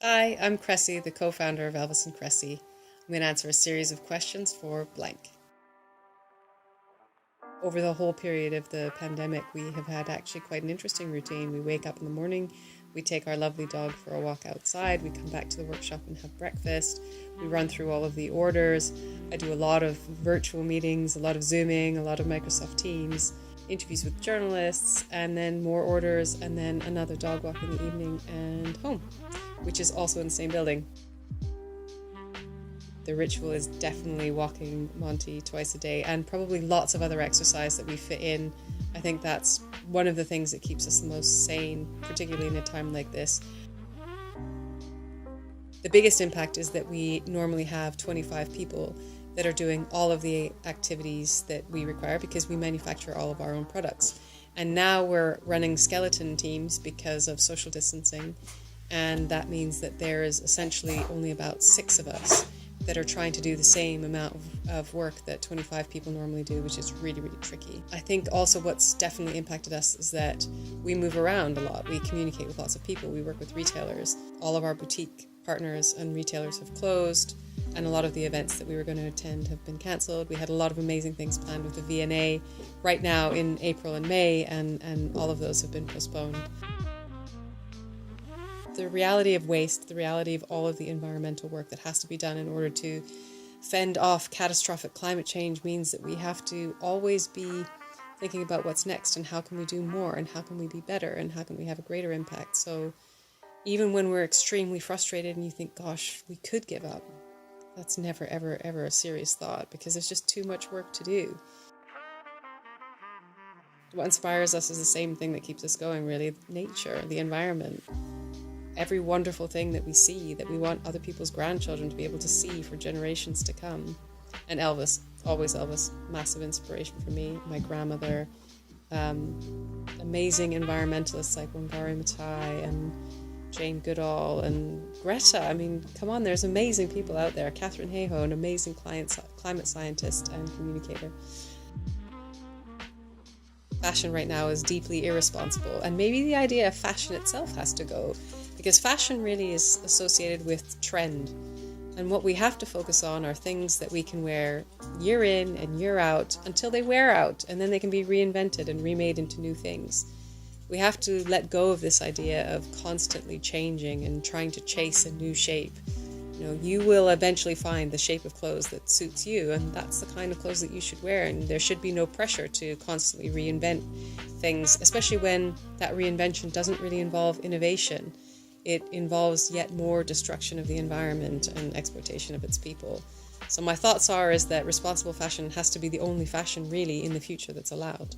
Hi, I'm Kresse, the co-founder of Elvis and Kresse. I'm going to answer a series of questions for blank. Over the whole period of the pandemic, we have had actually quite an interesting routine. We wake up in the morning, we take our lovely dog for a walk outside, we come back to the workshop and have breakfast, we run through all of the orders. I do a lot of virtual meetings, a lot of Zooming, a lot of Microsoft Teams, interviews with journalists, and then more orders, and then another dog walk in the evening and home, which is also in the same building. The ritual is definitely walking Monty twice a day, and probably lots of other exercise that we fit in. I think that's one of the things that keeps us the most sane, particularly in a time like this. The biggest impact is that we normally have 25 people that are doing all of the activities that we require because we manufacture all of our own products. And now we're running skeleton teams because of social distancing, and that means that there is essentially only about 6 of us that are trying to do the same amount of work that 25 people normally do, which is really, really tricky. I think also what's definitely impacted us is that we move around a lot. We communicate with lots of people. We work with retailers. All of our boutique partners and retailers have closed, and a lot of the events that we were going to attend have been cancelled. We had a lot of amazing things planned with the V&A right now in April and May, and all of those have been postponed. The reality of waste, the reality of all of the environmental work that has to be done in order to fend off catastrophic climate change means that we have to always be thinking about what's next and how can we do more and how can we be better and how can we have a greater impact. So even when we're extremely frustrated and you think, gosh, we could give up, that's never, ever, ever a serious thought because there's just too much work to do. What inspires us is the same thing that keeps us going, really: nature, the environment. Every wonderful thing that we see, that we want other people's grandchildren to be able to see for generations to come. And Elvis, always Elvis, massive inspiration for me. My grandmother, amazing environmentalists like Wangari Maathai and Jane Goodall and Greta. I mean, come on, there's amazing people out there. Catherine Hayhoe, an amazing climate scientist and communicator. Fashion right now is deeply irresponsible, and maybe the idea of fashion itself has to go, because fashion really is associated with trend, and what we have to focus on are things that we can wear year in and year out until they wear out, and then they can be reinvented and remade into new things. We have to let go of this idea of constantly changing and trying to chase a new shape. You know, you will eventually find the shape of clothes that suits you, and that's the kind of clothes that you should wear, and there should be no pressure to constantly reinvent things, especially when that reinvention doesn't really involve innovation. It involves yet more destruction of the environment and exploitation of its people. So my thoughts is that responsible fashion has to be the only fashion really in the future that's allowed.